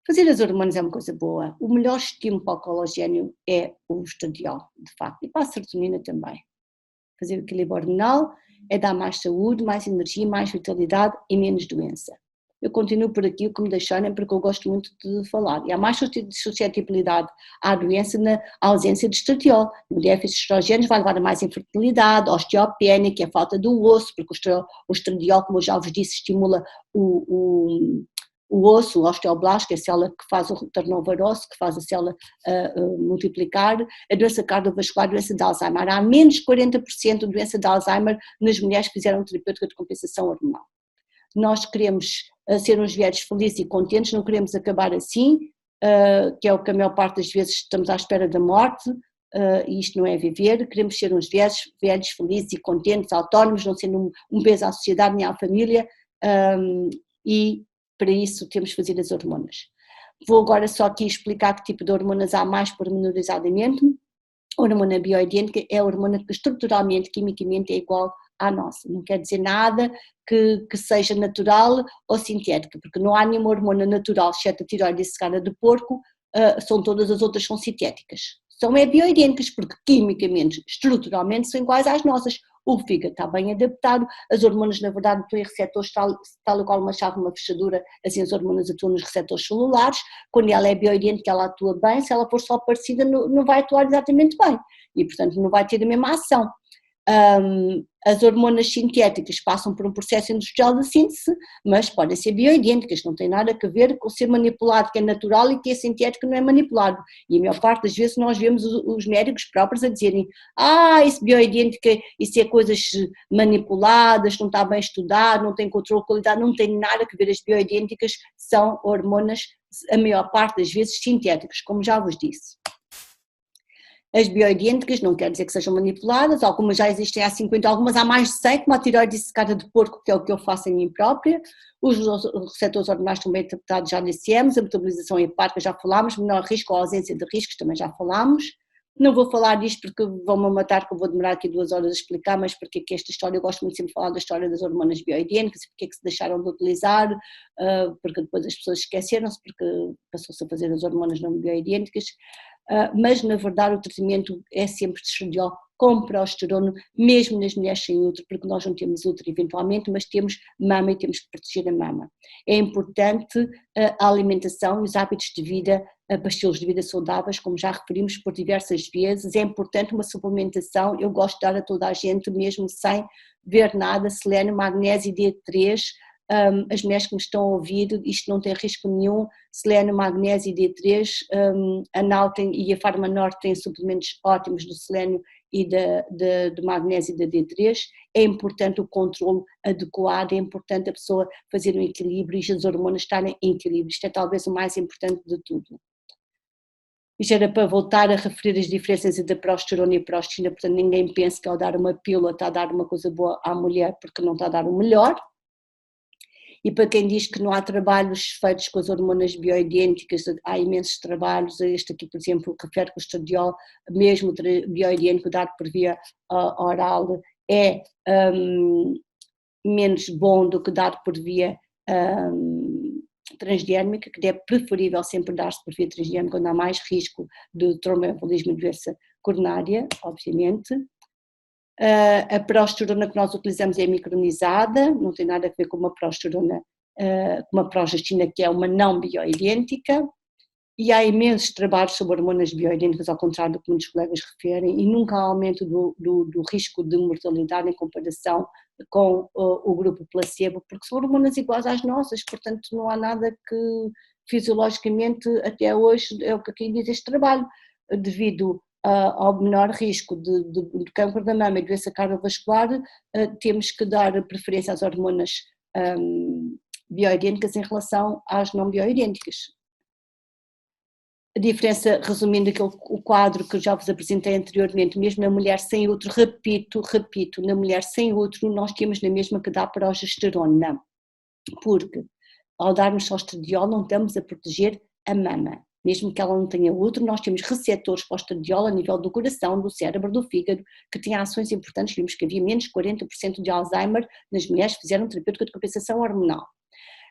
Fazer as hormonas é uma coisa boa. O melhor estímulo para o colagênio é o estradiol, de facto, e para a serotonina também. Fazer o equilíbrio hormonal é dar mais saúde, mais energia, mais vitalidade e menos doença. Eu continuo por aqui o que me deixarem, porque eu gosto muito de falar. E há mais suscetibilidade à doença na ausência de estradiol. O déficit de estrogênios vai levar a mais infertilidade, osteopenia, que é a falta do osso, porque o estradiol, como eu já vos disse, estimula o osso, o osteoblasto, que é a célula que faz o turnover ósseo, que faz a célula multiplicar. A doença cardiovascular, a doença de Alzheimer. Há menos de 40% de doença de Alzheimer nas mulheres que fizeram terapêutica de compensação hormonal. Nós queremos ser uns velhos felizes e contentes, não queremos acabar assim, que é o que a maior parte das vezes estamos à espera da morte, e isto não é viver. Queremos ser uns velhos felizes e contentes, autónomos, não sendo um peso à sociedade nem à família, e para isso temos que fazer as hormonas. Vou agora só aqui explicar que tipo de hormonas há mais pormenorizadamente. A hormona bioidêntica é a hormona que estruturalmente, quimicamente é igual à nossa, não quer dizer nada que seja natural ou sintética, porque não há nenhuma hormona natural, exceto a tireoide e a cecana de porco, são todas as outras são sintéticas. São bioidênticas porque quimicamente, estruturalmente são iguais às nossas. O fígado está bem adaptado, as hormonas na verdade atuam em receptores tal qual uma chave, uma fechadura, assim as hormonas atuam nos receptores celulares. Quando ela é bioidêntica ela atua bem, se ela for só parecida não vai atuar exatamente bem e portanto não vai ter a mesma ação. As hormonas sintéticas passam por um processo industrial de síntese, mas podem ser bioidênticas, não tem nada a ver com ser manipulado, que é natural, e que é sintético, não é manipulado. E a maior parte das vezes nós vemos os médicos próprios a dizerem isso bioidêntica, isso é coisas manipuladas, não está bem estudado, não tem controle de qualidade, não tem nada a ver. As bioidênticas são hormonas, a maior parte das vezes, sintéticas, como já vos disse. As bioidênticas não quer dizer que sejam manipuladas, algumas já existem há 50, algumas há mais de 100, como a tireoide secada de porco, que é o que eu faço em mim própria. Os receptores hormonais estão bem adaptados, já dissemos, a metabolização hepática já falámos, menor risco ou ausência de riscos também já falámos. Não vou falar disto porque vão-me matar, que eu vou demorar aqui 2 horas a explicar, mas porque é que esta história, eu gosto muito sempre de falar da história das hormonas bioidênticas e porque é que se deixaram de utilizar, porque depois as pessoas esqueceram-se, porque passou-se a fazer as hormonas não bioidênticas, mas na verdade o tratamento é sempre de estradiol com progesterona, mesmo nas mulheres sem útero, porque nós não temos útero eventualmente, mas temos mama e temos que proteger a mama. É importante a alimentação e os hábitos de vida, para estilos de vida saudáveis, como já referimos por diversas vezes, é importante uma suplementação, eu gosto de dar a toda a gente, mesmo sem ver nada, selênio, magnésio e D3, as mulheres que me estão a ouvir, isto não tem risco nenhum, selênio, magnésio e D3, a Nautem e a Farmanor têm suplementos ótimos do selênio e de magnésio e da D3, é importante o controle adequado, é importante a pessoa fazer um equilíbrio e as hormonas estarem em equilíbrio, isto é talvez o mais importante de tudo. Isto era para voltar a referir as diferenças entre a progesterona e a progestina, portanto ninguém pense que ao dar uma pílula está a dar uma coisa boa à mulher, porque não está a dar o melhor. E para quem diz que não há trabalhos feitos com as hormonas bioidênticas, há imensos trabalhos, este aqui por exemplo refere que o estradiol, mesmo bioidêntico dado por via oral, é menos bom do que dado por via transdérmica, que é preferível sempre dar-se por via transdérmica, quando há mais risco de tromboembolismo e doença coronária, obviamente. A progesterona que nós utilizamos é micronizada, não tem nada a ver com uma progesterona, com uma progestina que é uma não bioidêntica, e há imensos trabalhos sobre hormonas bioidênticas, ao contrário do que muitos colegas referem, e nunca há aumento do risco de mortalidade em comparação com o grupo placebo, porque são hormonas iguais às nossas, portanto não há nada que fisiologicamente até hoje, é o que aqui diz este trabalho, devido ao menor risco de câncer da mama e doença cardiovascular, temos que dar preferência às hormonas bioidênticas em relação às não bioidênticas. A diferença, resumindo o quadro que eu já vos apresentei anteriormente, mesmo na mulher sem útero, repito, na mulher sem útero nós temos na mesma que dá progesterona, porque ao darmos só estradiol não estamos a proteger a mama. Mesmo que ela não tenha útero, nós temos receptores para o estradiol a nível do coração, do cérebro, do fígado, que têm ações importantes. Vimos que havia menos de 40% de Alzheimer nas mulheres que fizeram terapêutica de compensação hormonal.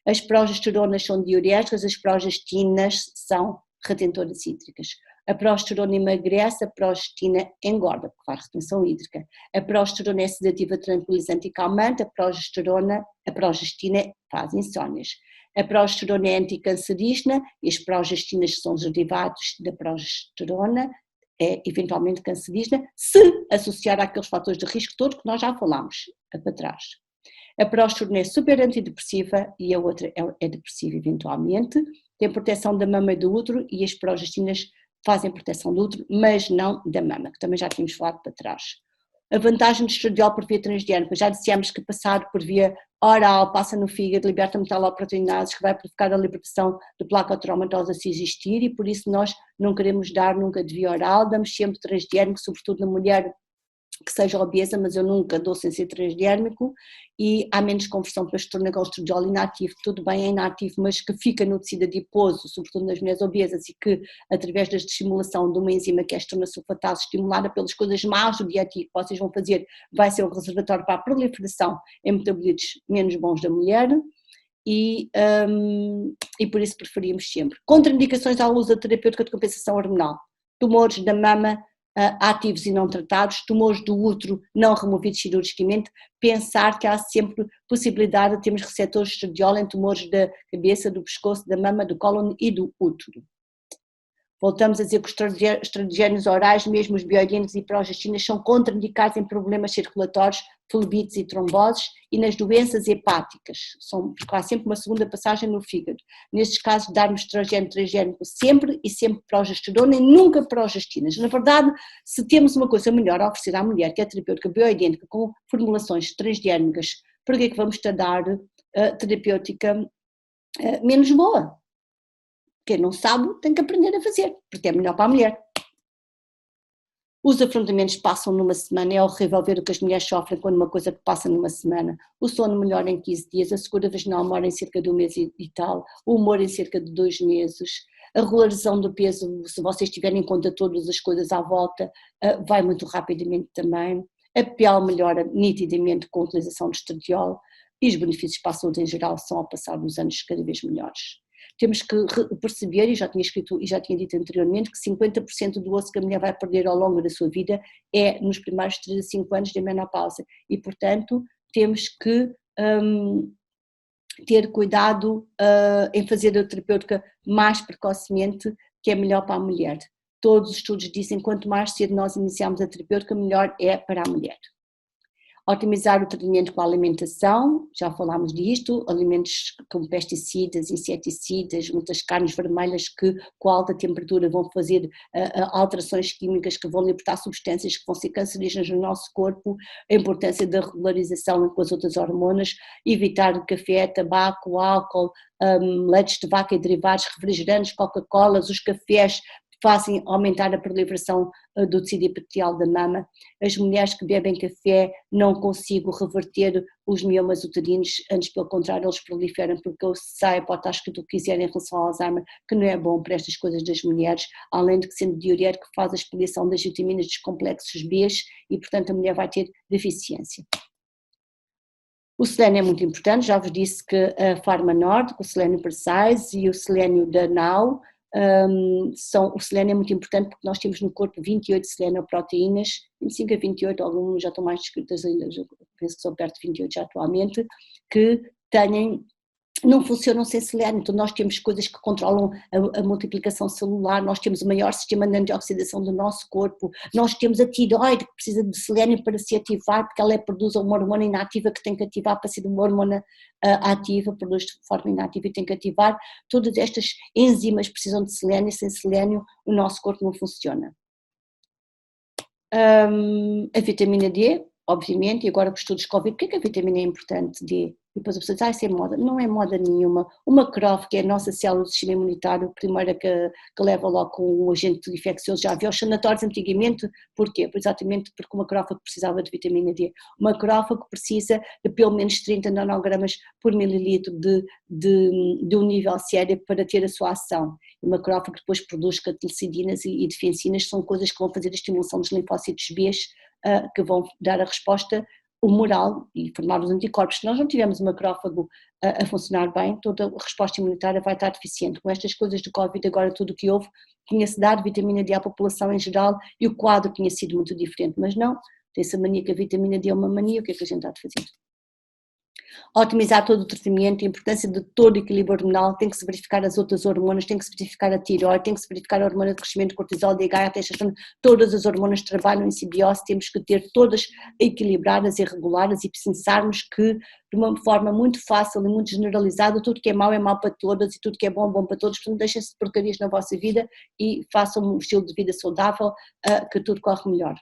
As progesteronas são diuréticas, as progestinas são retentoras hídricas. A progesterona emagrece, a progestina engorda, porque faz retenção hídrica. A progesterona é sedativa, tranquilizante e calmante, a progestina faz insónias. A progesterona é anticancerígena e as progestinas, que são os derivados da progesterona, é eventualmente cancerígena, se associar àqueles fatores de risco todos que nós já falámos para trás. A progesterona é super antidepressiva e a outra é depressiva eventualmente, tem proteção da mama e do útero e as progestinas fazem proteção do útero, mas não da mama, que também já tínhamos falado para trás. A vantagem do estradiol por via transdérmica, já dissemos que passar por via oral passa no fígado, liberta metaloproteinases, que vai provocar a libertação de placa traumatosa se existir e por isso nós não queremos dar nunca de via oral, damos sempre transdérmico, sobretudo na mulher que seja obesa, mas eu nunca dou sem ser transdérmico e há menos conversão para estradiol com estradiol inativo, tudo bem é inativo, mas que fica no tecido adiposo, sobretudo nas mulheres obesas e que através da estimulação de uma enzima que é a estrona sulfatase estimulada pelas coisas más do dia a dia que vocês vão fazer, vai ser um reservatório para a proliferação em metabolitos menos bons da mulher e por isso preferimos sempre. Contraindicações ao uso da terapêutica de compensação hormonal, tumores da mama, ativos e não tratados, tumores do útero não removidos cirurgicamente, pensar que há sempre possibilidade de termos receptores de estradiol em tumores da cabeça, do pescoço, da mama, do cólon e do útero. Voltamos a dizer que os estradiógenos orais, mesmo os bioidênticos e progestinas, são contraindicados em problemas circulatórios, flebites e tromboses e nas doenças hepáticas, porque há sempre uma segunda passagem no fígado. Nestes casos, darmos estrogênio transgénico sempre e sempre progesterona e nunca progestinas. Na verdade, se temos uma coisa melhor a oferecer à mulher, que é a terapêutica bioidêntica com formulações transgénicas, por que é que vamos dar terapêutica menos boa? Quem não sabe tem que aprender a fazer, porque é melhor para a mulher. Os afrontamentos passam numa semana, é horrível ver o que as mulheres sofrem quando uma coisa que passa numa semana. O sono melhora em 15 dias, a secura vaginal mora em cerca de 1 mês e tal, o humor em cerca de 2 meses, A regularização do peso, se vocês tiverem em conta todas as coisas à volta, vai muito rapidamente também. A pele melhora nitidamente com a utilização de estradiol e os benefícios para a saúde em geral são ao passar dos anos cada vez melhores. Temos que perceber, e já tinha escrito e já tinha dito anteriormente, que 50% do osso que a mulher vai perder ao longo da sua vida é nos primeiros 3 a 5 anos da menopausa e, portanto, temos que ter cuidado em fazer a terapêutica mais precocemente, que é melhor para a mulher. Todos os estudos dizem que quanto mais cedo nós iniciamos a terapêutica, melhor é para a mulher. Otimizar o tratamento com a alimentação, já falámos disto, alimentos como pesticidas, inseticidas, muitas carnes vermelhas que com alta temperatura vão fazer alterações químicas que vão libertar substâncias que vão ser cancerígenas no nosso corpo, a importância da regularização com as outras hormonas, evitar café, tabaco, álcool, leites de vaca e derivados, refrigerantes, Coca-Colas, os cafés, fazem aumentar a proliferação do tecido epitelial da mama. As mulheres que bebem café não consigo reverter os miomas uterinos, antes pelo contrário eles proliferam, porque eu sei, pode estar escrito o que quiser em relação ao Alzheimer, que não é bom para estas coisas das mulheres, além de que sendo diurético faz a expelição das vitaminas dos complexos B e portanto a mulher vai ter deficiência. O selênio é muito importante, já vos disse que a Pharma Nord, o selênio Precise e o selênio da Now, o selênio é muito importante porque nós temos no corpo 28 selenoproteínas, 25 a 28, algumas já estão mais descritas ainda, penso que são perto de 28 já atualmente, que não funcionam sem selênio, então nós temos coisas que controlam a multiplicação celular, nós temos o maior sistema de antioxidação do nosso corpo, nós temos a tiroide que precisa de selênio para se ativar, porque ela produz uma hormona inativa que tem que ativar para ser uma hormona ativa, produz de forma inativa e tem que ativar, todas estas enzimas precisam de selênio, sem selênio o nosso corpo não funciona. A vitamina D, obviamente, e agora com os estudos Covid, porque é que a vitamina é importante, D? E depois a pessoa diz, isso é moda. Não é moda nenhuma. O macrófago, que é a nossa célula do sistema imunitário, primeira que leva logo com um agente infeccioso, já havia os sanatórios antigamente, porquê? Exatamente porque o macrófago precisava de vitamina D. O macrófago precisa de pelo menos 30 nanogramas por mililitro de um nível sério para ter a sua ação. O macrófago depois produz catelicidinas e defensinas, são coisas que vão fazer a estimulação dos linfócitos B, que vão dar a resposta humoral e formar os anticorpos. Se nós não tivermos o macrófago a funcionar bem, toda a resposta imunitária vai estar deficiente. Com estas coisas do Covid, agora tudo o que houve, tinha-se dado vitamina D à população em geral e o quadro tinha sido muito diferente, mas não, tem-se a mania que a vitamina D é uma mania, o que é que a gente está a fazer? Otimizar todo o tratamento, a importância de todo o equilíbrio hormonal, tem que se verificar as outras hormonas, tem que se verificar a tireoide, tem que se verificar a hormona de crescimento, cortisol, DHA, testosterona, todas as hormonas trabalham em simbiose, temos que ter todas equilibradas e reguladas e pensarmos que de uma forma muito fácil e muito generalizada, tudo que é mau para todas e tudo que é bom para todos, portanto deixem-se de porcarias na vossa vida e façam um estilo de vida saudável, que tudo corre melhor.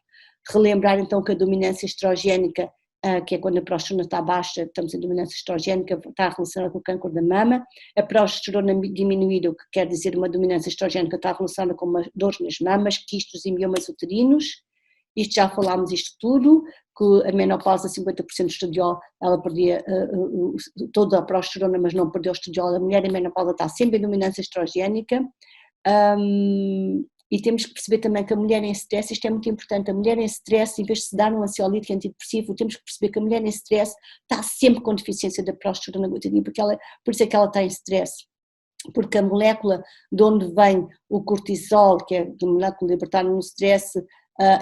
Relembrar então que a dominância estrogénica, que é quando a progesterona está baixa, estamos em dominância estrogénica, está relacionada com o câncer da mama, a progesterona diminuída, o que quer dizer uma dominância estrogénica, está relacionada com dores nas mamas, quistos e miomas uterinos, isto já falámos isto tudo, que a menopausa 50% do estradiol, ela perdia toda a progesterona, mas não perdeu o estradiol, a mulher em menopausa está sempre em dominância estrogénica, e temos que perceber também que a mulher em stress, isto é muito importante, a mulher em stress, em vez de se dar um ansiolítico antidepressivo, temos que perceber que a mulher em stress está sempre com deficiência da progesterona, por isso é que ela está em stress, porque a molécula de onde vem o cortisol, que é a molécula libertada no stress,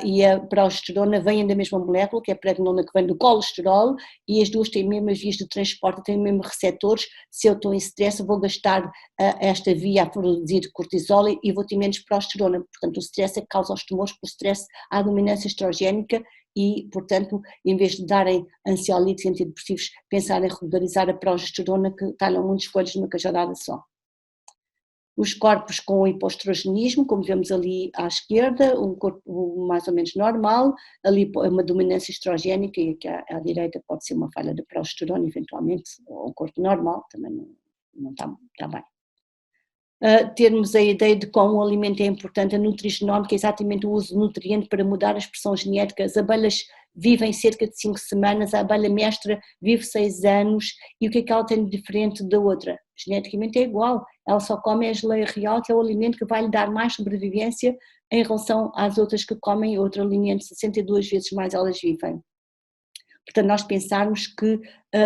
e a progesterona vêm da mesma molécula, que é a pregnenolona, que vem do colesterol, e as duas têm mesmas vias de transporte, têm mesmos receptores. Se eu estou em stress, vou gastar esta via a produzir cortisol e vou ter menos progesterona. Portanto, o stress é que causa os tumores, por stress há a dominância estrogénica e, portanto, em vez de darem ansiolíticos e antidepressivos, pensar em regularizar a progesterona, que talham muitos coelhos numa cajadada só. Os corpos com hipoestrogenismo, como vemos ali à esquerda, um corpo mais ou menos normal, ali uma dominância estrogénica e aqui à direita pode ser uma falha de progesterona eventualmente, ou um corpo normal, também não está bem. Termos a ideia de como o alimento é importante, a nutrigenómica é exatamente o uso do nutriente para mudar a expressão genética. As abelhas vivem cerca de 5 semanas, a abelha mestra vive 6 anos, e o que é que ela tem de diferente da outra? geneticamente é igual, ela só come a geleia real, que é o alimento que vai lhe dar mais sobrevivência em relação às outras que comem outro alimento, 62 vezes mais elas vivem. Portanto, nós pensarmos que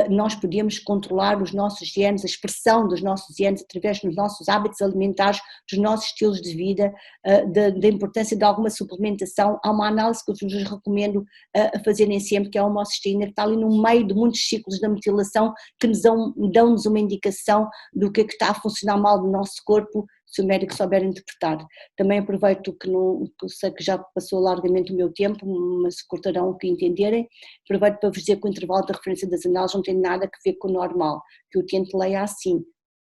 nós podíamos controlar os nossos genes, a expressão dos nossos genes através dos nossos hábitos alimentares, dos nossos estilos de vida, da importância de alguma suplementação. Há uma análise que eu vos recomendo a fazerem sempre, que é a homocisteína, que está ali no meio de muitos ciclos da metilação, que nos dão-nos uma indicação do que está a funcionar mal no nosso corpo, se o médico souber interpretar. Também aproveito que sei que já passou largamente o meu tempo, mas cortarão o que entenderem, aproveito para vos dizer que o intervalo de referência das análises não tem nada a ver com o normal, que o utente leia assim,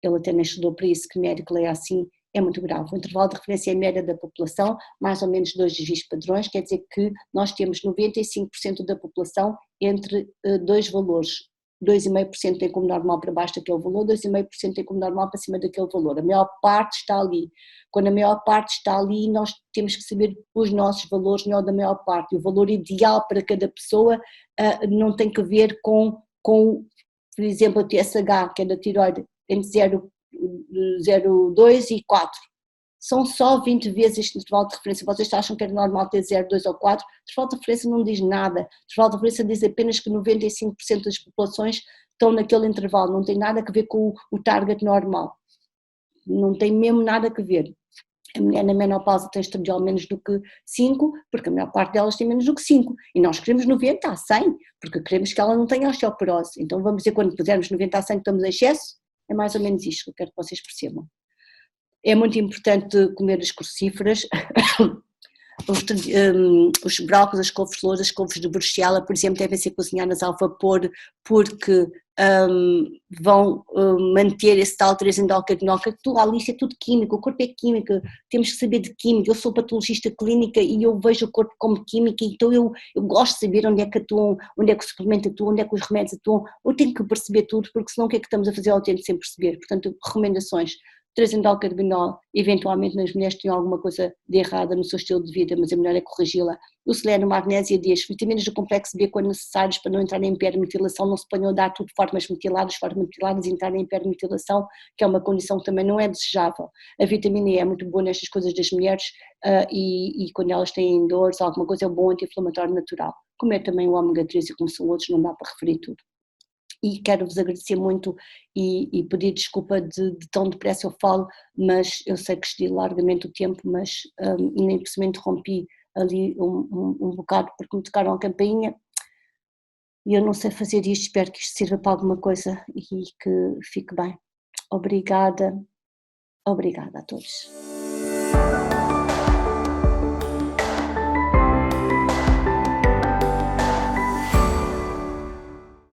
ele até nem estudou para isso, que o médico leia assim, é muito grave. O intervalo de referência é a média da população, mais ou menos 2 desvios padrões, quer dizer que nós temos 95% da população entre dois valores, 2,5% tem como normal para baixo daquele valor, 2,5% tem como normal para cima daquele valor. A maior parte está ali. Quando a maior parte está ali, nós temos que saber os nossos valores, não é o da maior parte. O valor ideal para cada pessoa não tem que ver com, por exemplo, a TSH, que é da tiroide, entre 0,2 e 4. São só 20 vezes este intervalo de referência. Vocês acham que é normal ter 0, 2 ou 4? O intervalo de referência não diz nada. O intervalo de referência diz apenas que 95% das populações estão naquele intervalo. Não tem nada a ver com o target normal. Não tem mesmo nada a ver. A mulher na menopausa tem estradiol menos do que 5, porque a maior parte delas tem menos do que 5. E nós queremos 90 a 100, porque queremos que ela não tenha osteoporose. Então vamos dizer, quando pusermos 90 a 100 que estamos em excesso, é mais ou menos isto que eu quero que vocês percebam. É muito importante comer as crucíferas, os brócolos, as couves-flores, as couves de Bruxelas, por exemplo, devem ser cozinhadas ao vapor, porque vão manter esse tal 3-endolcadinol-que ali isso é tudo químico, o corpo é químico, temos que saber de química. Eu sou patologista clínica e eu vejo o corpo como química, então eu gosto de saber onde é que atuam, onde é que o suplemento atua, onde é que os remédios atuam. Eu tenho que perceber tudo, porque senão o que é que estamos a fazer ao tempo sem perceber? Portanto, recomendações: 3-endolcadinol, eventualmente nas mulheres que têm alguma coisa de errada no seu estilo de vida, mas é melhor é corrigi-la. O selênio, magnésio e D, vitaminas do complexo B quando necessários para não entrar em hipermetilação, não se ponham a dar tudo formas metiladas e entrar em hipermetilação, que é uma condição que também não é desejável. A vitamina E é muito boa nestas coisas das mulheres e quando elas têm dores ou alguma coisa é um bom anti-inflamatório natural. Comer também o ômega 3 e como são outros, não dá para referir tudo. E quero-vos agradecer muito e pedir desculpa de tão depressa eu falo, mas eu sei que excedi largamente o tempo, mas nem por cima interrompi ali um bocado porque me tocaram a campainha e eu não sei fazer isto, espero que isto sirva para alguma coisa e que fique bem. Obrigada, obrigada a todos.